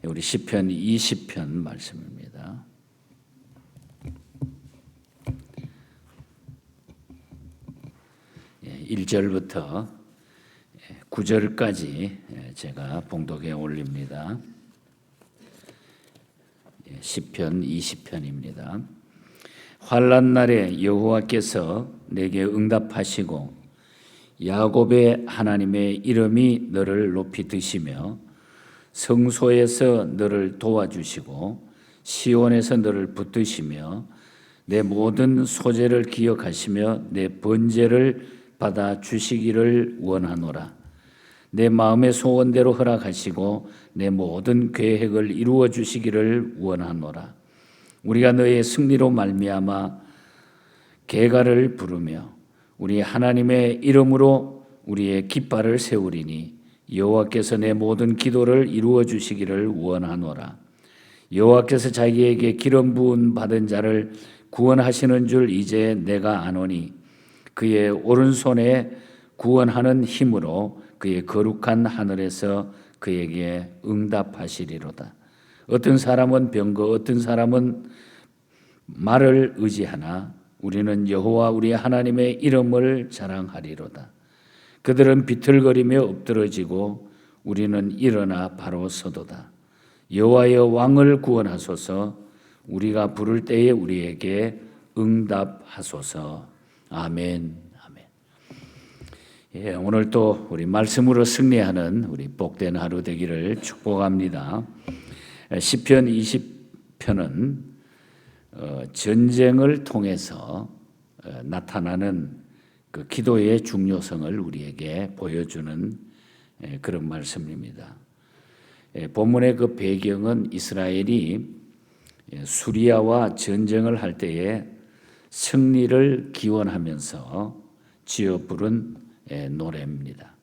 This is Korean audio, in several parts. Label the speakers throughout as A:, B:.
A: 우리 시편 20편 말씀입니다. 1절부터 9절까지 제가 봉독해 올립니다. 시편 20편입니다. 환난 날에 여호와께서 내게 응답하시고 야곱의 하나님의 이름이 너를 높이 드시며 성소에서 너를 도와주시고 시온에서 너를 붙드시며 내 모든 소재를 기억하시며 내 번제를 받아 주시기를 원하노라. 내 마음의 소원대로 허락하시고 내 모든 계획을 이루어 주시기를 원하노라. 우리가 너의 승리로 말미암아 계가를 부르며 우리 하나님의 이름으로 우리의 깃발을 세우리니 여호와께서 내 모든 기도를 이루어 주시기를 원하노라. 여호와께서 자기에게 기름 부음 받은 자를 구원하시는 줄 이제 내가 아노니 그의 오른손에 구원하는 힘으로 그의 거룩한 하늘에서 그에게 응답하시리로다. 어떤 사람은 병거, 어떤 사람은 말을 의지하나 우리는 여호와 우리 하나님의 이름을 자랑하리로다. 그들은 비틀거리며 엎드러지고 우리는 일어나 바로 서도다. 여호와여 왕을 구원하소서. 우리가 부를 때에 우리에게 응답하소서. 아멘. 아멘. 오늘 또 우리 말씀으로 승리하는 우리 복된 하루 되기를 축복합니다. 시편 20편은 전쟁을 통해서 나타나는 그 기도의 중요성을 우리에게 보여주는 그런 말씀입니다. 본문의 그 배경은 이스라엘이 수리아와 전쟁을 할 때에 승리를 기원하면서 지어 부른 노래입니다.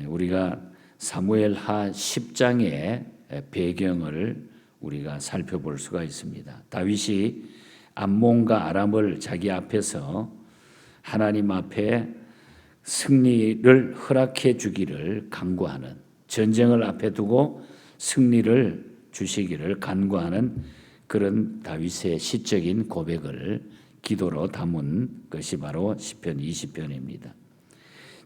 A: 우리가 사무엘하 10장의 배경을 우리가 살펴볼 수가 있습니다. 다윗이 암몬과 아람을 자기 앞에서 하나님 앞에 승리를 허락해 주기를 간구하는, 전쟁을 앞에 두고 승리를 주시기를 간구하는 그런 다윗의 시적인 고백을 기도로 담은 것이 바로 시편 20편입니다.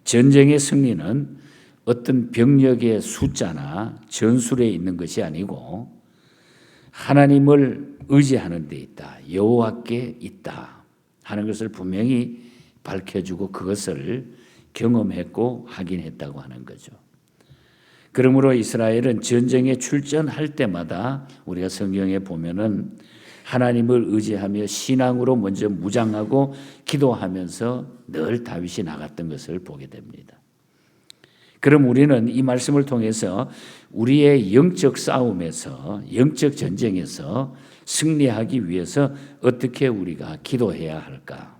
A: 전쟁의 승리는 어떤 병력의 숫자나 전술에 있는 것이 아니고 하나님을 의지하는 데 있다, 여호와께 있다 하는 것을 분명히 밝혀주고 그것을 경험했고 확인했다고 하는 거죠. 그러므로 이스라엘은 전쟁에 출전할 때마다 우리가 성경에 보면은 하나님을 의지하며 신앙으로 먼저 무장하고 기도하면서 늘 다윗이 나갔던 것을 보게 됩니다. 그럼 우리는 이 말씀을 통해서 우리의 영적 싸움에서, 영적 전쟁에서 승리하기 위해서 어떻게 우리가 기도해야 할까?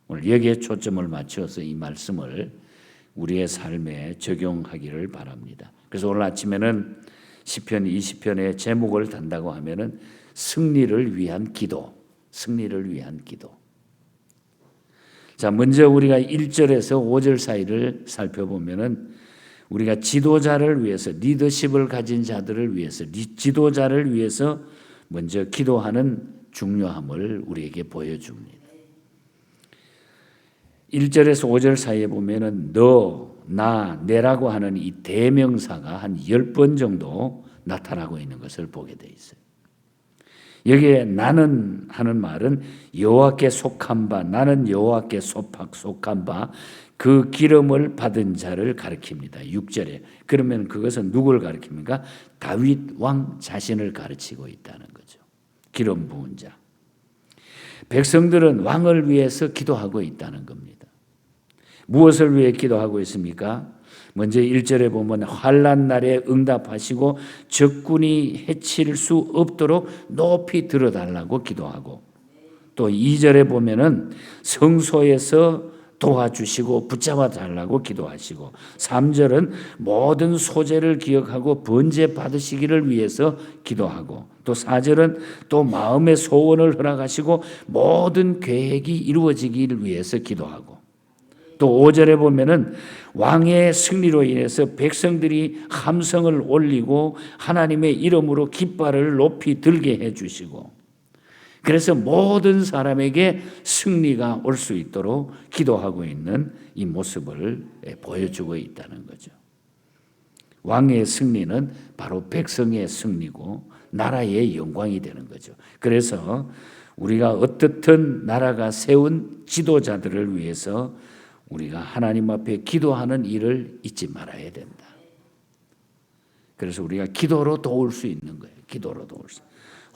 A: 오늘 여기에 초점을 맞춰서 이 말씀을 우리의 삶에 적용하기를 바랍니다. 그래서 오늘 아침에는 시편 20편의 제목을 단다고 하면은 승리를 위한 기도, 승리를 위한 기도. 자, 먼저 우리가 1절에서 5절 사이를 살펴보면은 우리가 지도자를 위해서, 리더십을 가진 자들을 위해서, 지도자를 위해서 먼저 기도하는 중요함을 우리에게 보여줍니다. 1절에서 5절 사이에 보면은 너, 나, 내라고 하는 이 대명사가 한 10번 정도 나타나고 있는 것을 보게 돼 있어요. 여기에 나는 하는 말은 여호와께 속한 바, 나는 여호와께 속한 바, 그 기름을 받은 자를 가리킵니다. 6절에. 그러면 그것은 누굴 가리킵니까? 다윗 왕 자신을 가르치고 있다는 거죠. 기름 부은 자. 백성들은 왕을 위해서 기도하고 있다는 겁니다. 무엇을 위해 기도하고 있습니까? 먼저 1절에 보면 환난 날에 응답하시고 적군이 해칠 수 없도록 높이 들어달라고 기도하고, 또 2절에 보면은 성소에서 도와주시고 붙잡아 달라고 기도하시고, 3절은 모든 소재를 기억하고 번제 받으시기를 위해서 기도하고, 또 4절은 또 마음의 소원을 허락하시고 모든 계획이 이루어지기를 위해서 기도하고, 또 5절에 보면은 왕의 승리로 인해서 백성들이 함성을 올리고 하나님의 이름으로 깃발을 높이 들게 해주시고, 그래서 모든 사람에게 승리가 올 수 있도록 기도하고 있는 이 모습을 보여주고 있다는 거죠. 왕의 승리는 바로 백성의 승리고 나라의 영광이 되는 거죠. 그래서 우리가 어떻든 나라가 세운 지도자들을 위해서 우리가 하나님 앞에 기도하는 일을 잊지 말아야 된다. 그래서 우리가 기도로 도울 수 있는 거예요. 기도로 도울 수.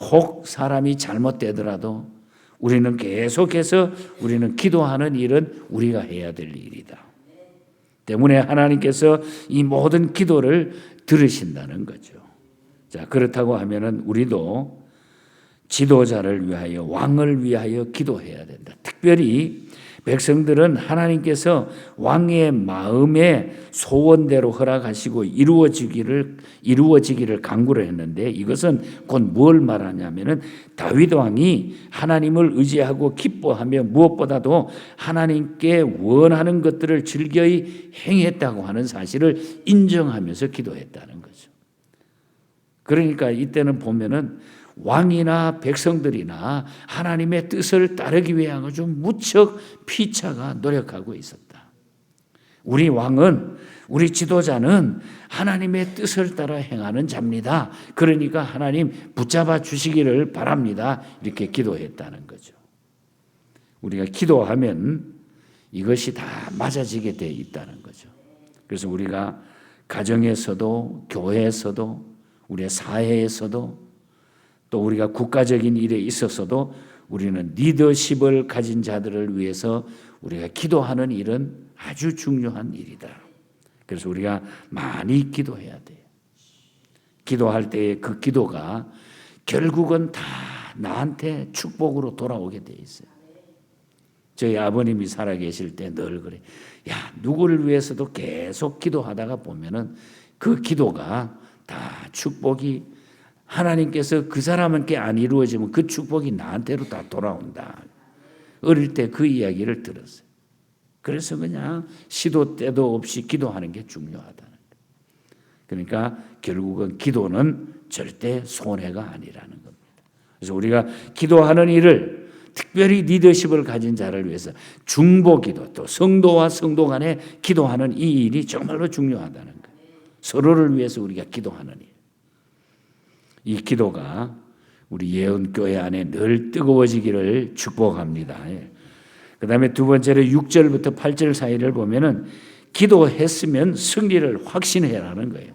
A: 혹 사람이 잘못되더라도 우리는 계속해서 우리는 기도하는 일은 우리가 해야 될 일이다. 때문에 하나님께서 이 모든 기도를 들으신다는 거죠. 자, 그렇다고 하면은 우리도 지도자를 위하여, 왕을 위하여 기도해야 된다. 특별히 백성들은 하나님께서 왕의 마음의 소원대로 허락하시고 이루어지기를 간구를 했는데, 이것은 곧 뭘 말하냐면은 다윗 왕이 하나님을 의지하고 기뻐하며 무엇보다도 하나님께 원하는 것들을 즐겨이 행했다고 하는 사실을 인정하면서 기도했다는 거죠. 그러니까 이때는 보면은 왕이나 백성들이나 하나님의 뜻을 따르기 위하여 좀 무척 피차가 노력하고 있었다. 우리 왕은, 우리 지도자는 하나님의 뜻을 따라 행하는 자입니다. 그러니까 하나님 붙잡아 주시기를 바랍니다. 이렇게 기도했다는 거죠. 우리가 기도하면 이것이 다 맞아지게 되어 있다는 거죠. 그래서 우리가 가정에서도, 교회에서도, 우리의 사회에서도, 또 우리가 국가적인 일에 있어서도 우리는 리더십을 가진 자들을 위해서 우리가 기도하는 일은 아주 중요한 일이다. 그래서 우리가 많이 기도해야 돼요. 기도할 때의 그 기도가 결국은 다 나한테 축복으로 돌아오게 돼 있어요. 저희 아버님이 살아계실 때 늘 그래. 야, 누구를 위해서도 계속 기도하다가 보면은 그 기도가 다 축복이, 하나님께서 그 사람에게 안 이루어지면 그 축복이 나한테로 다 돌아온다. 어릴 때 그 이야기를 들었어요. 그래서 그냥 시도 때도 없이 기도하는 게 중요하다는 거예요. 그러니까 결국은 기도는 절대 손해가 아니라는 겁니다. 그래서 우리가 기도하는 일을, 특별히 리더십을 가진 자를 위해서 중보기도, 또 성도와 성도 간에 기도하는 이 일이 정말로 중요하다는 거예요. 서로를 위해서 우리가 기도하는 일. 이 기도가 우리 예언교회 안에 늘 뜨거워지기를 축복합니다. 그 다음에 두 번째로 6절부터 8절 사이를 보면은 기도했으면 승리를 확신해라는 거예요.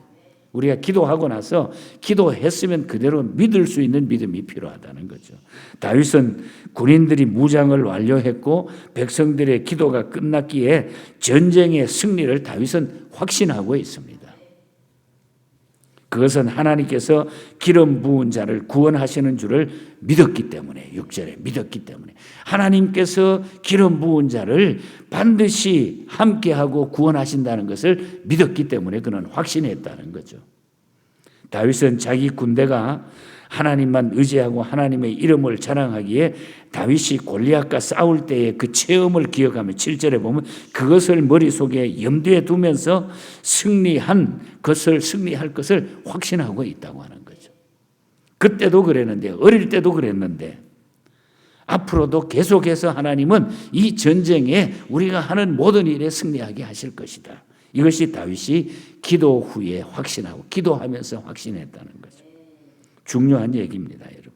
A: 우리가 기도하고 나서 기도했으면 그대로 믿을 수 있는 믿음이 필요하다는 거죠. 다윗은 군인들이 무장을 완료했고 백성들의 기도가 끝났기에 전쟁의 승리를 다윗은 확신하고 있습니다. 그것은 하나님께서 기름 부은 자를 구원하시는 줄을 믿었기 때문에, 6절에 믿었기 때문에 하나님께서 기름 부은 자를 반드시 함께하고 구원하신다는 것을 믿었기 때문에 그는 확신했다는 거죠. 다윗은 자기 군대가 하나님만 의지하고 하나님의 이름을 자랑하기에 다윗이 골리앗과 싸울 때의 그 체험을 기억하며 7절에 보면 그것을 머릿속에 염두에 두면서 승리할 것을 확신하고 있다고 하는 거죠. 그때도 그랬는데, 어릴 때도 그랬는데, 앞으로도 계속해서 하나님은 이 전쟁에 우리가 하는 모든 일에 승리하게 하실 것이다. 이것이 다윗이 기도 후에 확신하고 기도하면서 확신했다는 거죠. 중요한 얘기입니다, 여러분.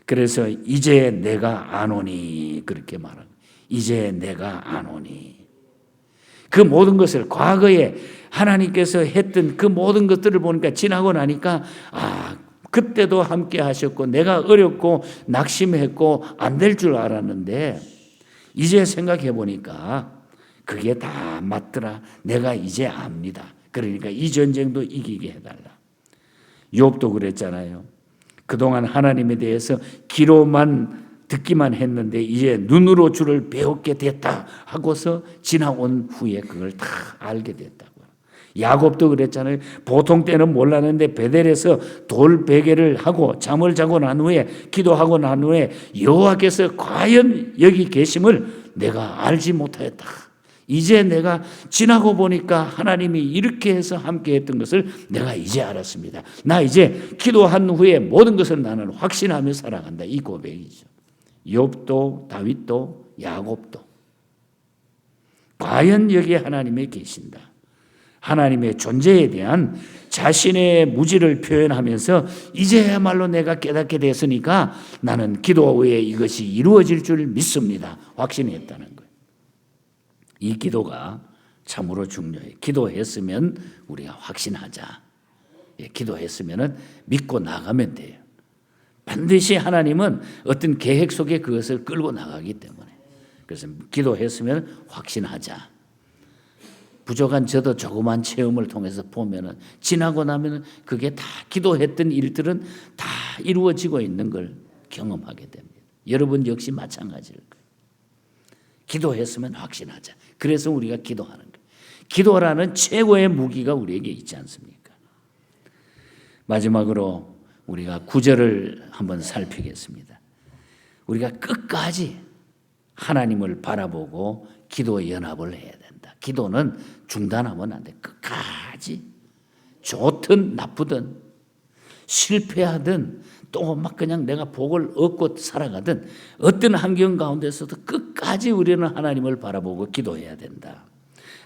A: 그래서 이제 내가 아노니, 그렇게 말합니다. 이제 내가 아노니. 그 모든 것을 과거에 하나님께서 했던 그 모든 것들을 보니까, 지나고 나니까 그때도 함께 하셨고 내가 어렵고 낙심했고 안 될 줄 알았는데 이제 생각해 보니까 그게 다 맞더라. 내가 이제 압니다. 그러니까 이 전쟁도 이기게 해달라. 욥도 그랬잖아요. 그동안 하나님에 대해서 귀로만 듣기만 했는데 이제 눈으로 주를 배우게 됐다 하고서 지나온 후에 그걸 다 알게 됐다고. 야곱도 그랬잖아요. 보통 때는 몰랐는데 베델에서 돌 베개를 하고 잠을 자고 난 후에, 기도하고 난 후에 여호와께서 과연 여기 계심을 내가 알지 못하였다. 이제 내가 지나고 보니까 하나님이 이렇게 해서 함께 했던 것을 내가 이제 알았습니다. 나 이제 기도한 후에 모든 것을 나는 확신하며 살아간다. 이 고백이죠. 욥도 다윗도 야곱도 과연 여기에 하나님이 계신다. 하나님의 존재에 대한 자신의 무지를 표현하면서 이제야말로 내가 깨닫게 됐으니까 나는 기도 후에 이것이 이루어질 줄 믿습니다. 확신했다는 거예요. 이 기도가 참으로 중요해요. 기도했으면 우리가 확신하자. 기도했으면 믿고 나가면 돼요. 반드시 하나님은 어떤 계획 속에 그것을 끌고 나가기 때문에. 그래서 기도했으면 확신하자. 부족한 저도 조그만 체험을 통해서 보면은 지나고 나면은 그게 다 기도했던 일들은 다 이루어지고 있는 걸 경험하게 됩니다. 여러분 역시 마찬가지일 거예요. 기도했으면 확신하자. 그래서 우리가 기도하는 거예요. 기도라는 최고의 무기가 우리에게 있지 않습니까? 마지막으로 우리가 9절을 한번 살피겠습니다. 우리가 끝까지 하나님을 바라보고 기도 연합을 해야 된다. 기도는 중단하면 안 돼. 끝까지 좋든 나쁘든 실패하든 또 막 그냥 내가 복을 얻고 살아가든 어떤 환경 가운데서도 끝까지 우리는 하나님을 바라보고 기도해야 된다.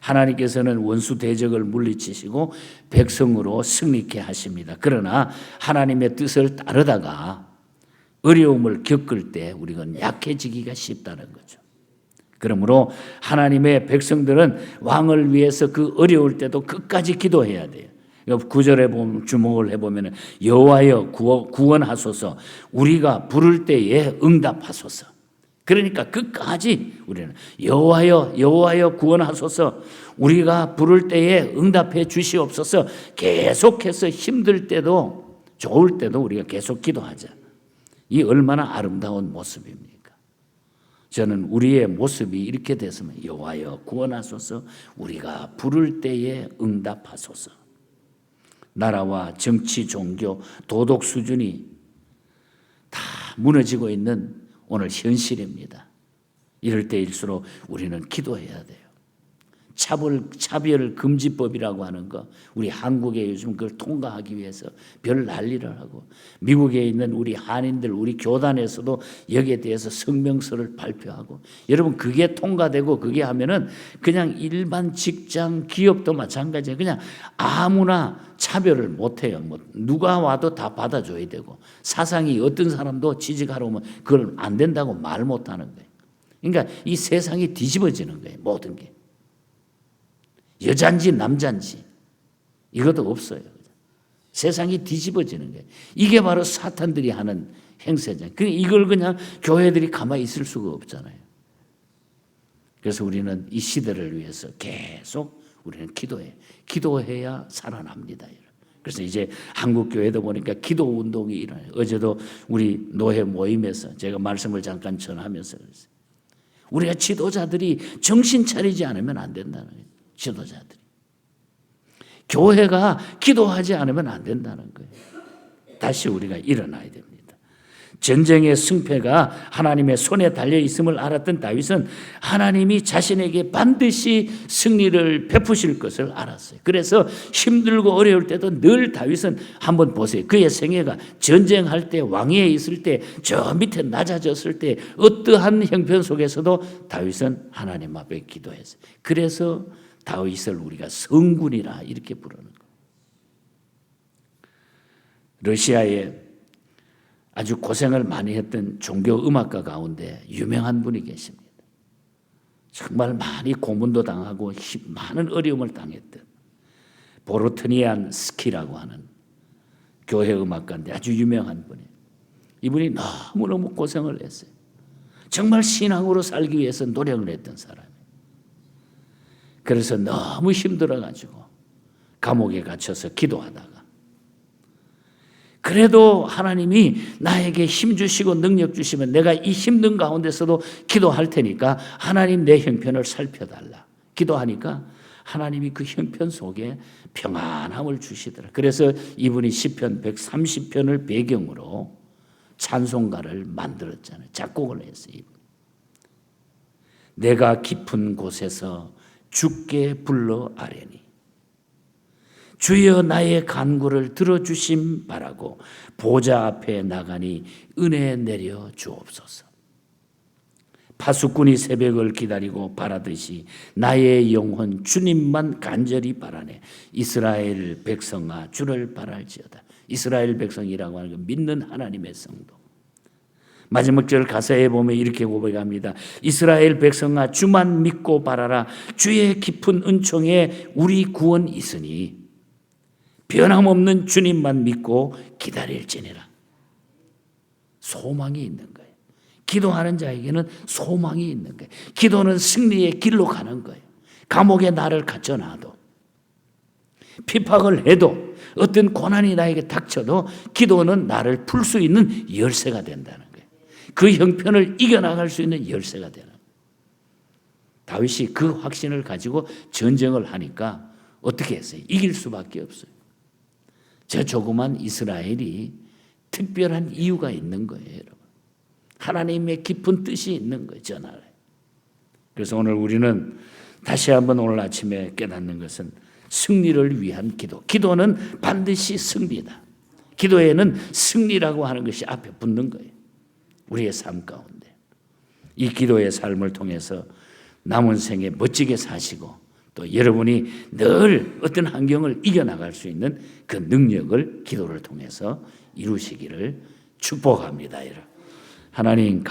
A: 하나님께서는 원수 대적을 물리치시고 백성으로 승리케 하십니다. 그러나 하나님의 뜻을 따르다가 어려움을 겪을 때 우리는 약해지기가 쉽다는 거죠. 그러므로 하나님의 백성들은 왕을 위해서 그 어려울 때도 끝까지 기도해야 돼요. 9절에 보면 주목을 해보면 여호와여 구원하소서 우리가 부를 때에 응답하소서. 그러니까 끝까지 우리는 여호와여 구원하소서 우리가 부를 때에 응답해 주시옵소서. 계속해서 힘들 때도 좋을 때도 우리가 계속 기도하자. 이 얼마나 아름다운 모습입니까? 저는 우리의 모습이 이렇게 됐으면 여호와여 구원하소서 우리가 부를 때에 응답하소서. 나라와 정치, 종교, 도덕 수준이 다 무너지고 있는 오늘 현실입니다. 이럴 때일수록 우리는 기도해야 돼요. 차별 금지법이라고 하는 거 우리 한국에 요즘 그걸 통과하기 위해서 별 난리를 하고 미국에 있는 우리 한인들 우리 교단에서도 여기에 대해서 성명서를 발표하고 여러분 그게 통과되고 그게 하면은 그냥 일반 직장 기업도 마찬가지예요. 그냥 아무나 차별을 못해요. 뭐 누가 와도 다 받아줘야 되고 사상이 어떤 사람도 취직하러 오면 그걸 안 된다고 말 못하는 거예요. 그러니까 이 세상이 뒤집어지는 거예요. 모든 게. 여잔지 남잔지 이것도 없어요. 세상이 뒤집어지는 거예요. 이게 바로 사탄들이 하는 행세잖아요. 이걸 그냥 교회들이 가만히 있을 수가 없잖아요. 그래서 우리는 이 시대를 위해서 계속 우리는 기도해야 살아납니다. 그래서 이제 한국 교회도 보니까 기도 운동이 일어나요. 어제도 우리 노회 모임에서 제가 말씀을 잠깐 전하면서 그랬어요. 우리가 지도자들이 정신 차리지 않으면 안 된다는 거예요. 지도자들이. 교회가 기도하지 않으면 안 된다는 거예요. 다시 우리가 일어나야 됩니다. 전쟁의 승패가 하나님의 손에 달려 있음을 알았던 다윗은 하나님이 자신에게 반드시 승리를 베푸실 것을 알았어요. 그래서 힘들고 어려울 때도 늘 다윗은 한번 보세요. 그의 생애가 전쟁할 때 왕위에 있을 때 저 밑에 낮아졌을 때 어떠한 형편 속에서도 다윗은 하나님 앞에 기도했어요. 그래서 다윗을 우리가 성군이라 이렇게 부르는 거예요. 러시아에 아주 고생을 많이 했던 종교 음악가 가운데 유명한 분이 계십니다. 정말 많이 고문도 당하고 많은 어려움을 당했던 보로트니안 스키라고 하는 교회 음악가인데 아주 유명한 분이에요. 이분이 너무너무 고생을 했어요. 정말 신앙으로 살기 위해서 노력을 했던 사람이에요. 그래서 너무 힘들어가지고 감옥에 갇혀서 기도하다가 그래도 하나님이 나에게 힘 주시고 능력 주시면 내가 이 힘든 가운데서도 기도할 테니까 하나님 내 형편을 살펴달라. 기도하니까 하나님이 그 형편 속에 평안함을 주시더라. 그래서 이분이 시편 130편을 배경으로 찬송가를 만들었잖아요. 작곡을 했어요. 내가 깊은 곳에서 주께 불러 아뢰니 주여 나의 간구를 들어주심 바라고 보좌 앞에 나가니 은혜 내려 주옵소서. 파수꾼이 새벽을 기다리고 바라듯이 나의 영혼 주님만 간절히 바라네. 이스라엘 백성아 주를 바랄지어다. 이스라엘 백성이라고 하는 건 믿는 하나님의 성도. 마지막 절 가사에 보면 이렇게 고백합니다. 이스라엘 백성아 주만 믿고 바라라. 주의 깊은 은총에 우리 구원이 있으니 변함없는 주님만 믿고 기다릴지니라. 소망이 있는 거예요. 기도하는 자에게는 소망이 있는 거예요. 기도는 승리의 길로 가는 거예요. 감옥에 나를 갇혀놔도, 피박을 해도, 어떤 고난이 나에게 닥쳐도 기도는 나를 풀 수 있는 열쇠가 된다는 거예요. 그 형편을 이겨나갈 수 있는 열쇠가 되는 거예요. 다윗이 그 확신을 가지고 전쟁을 하니까 어떻게 했어요? 이길 수밖에 없어요. 저 조그만 이스라엘이 특별한 이유가 있는 거예요, 여러분. 하나님의 깊은 뜻이 있는 거예요, 저 나라에. 그래서 오늘 우리는 다시 한번 오늘 아침에 깨닫는 것은 승리를 위한 기도. 기도는 반드시 승리다. 기도에는 승리라고 하는 것이 앞에 붙는 거예요. 우리의 삶 가운데. 이 기도의 삶을 통해서 남은 생에 멋지게 사시고 또 여러분이 늘 어떤 환경을 이겨나갈 수 있는 그 능력을 기도를 통해서 이루시기를 축복합니다. 여러분. 하나님 감사합니다.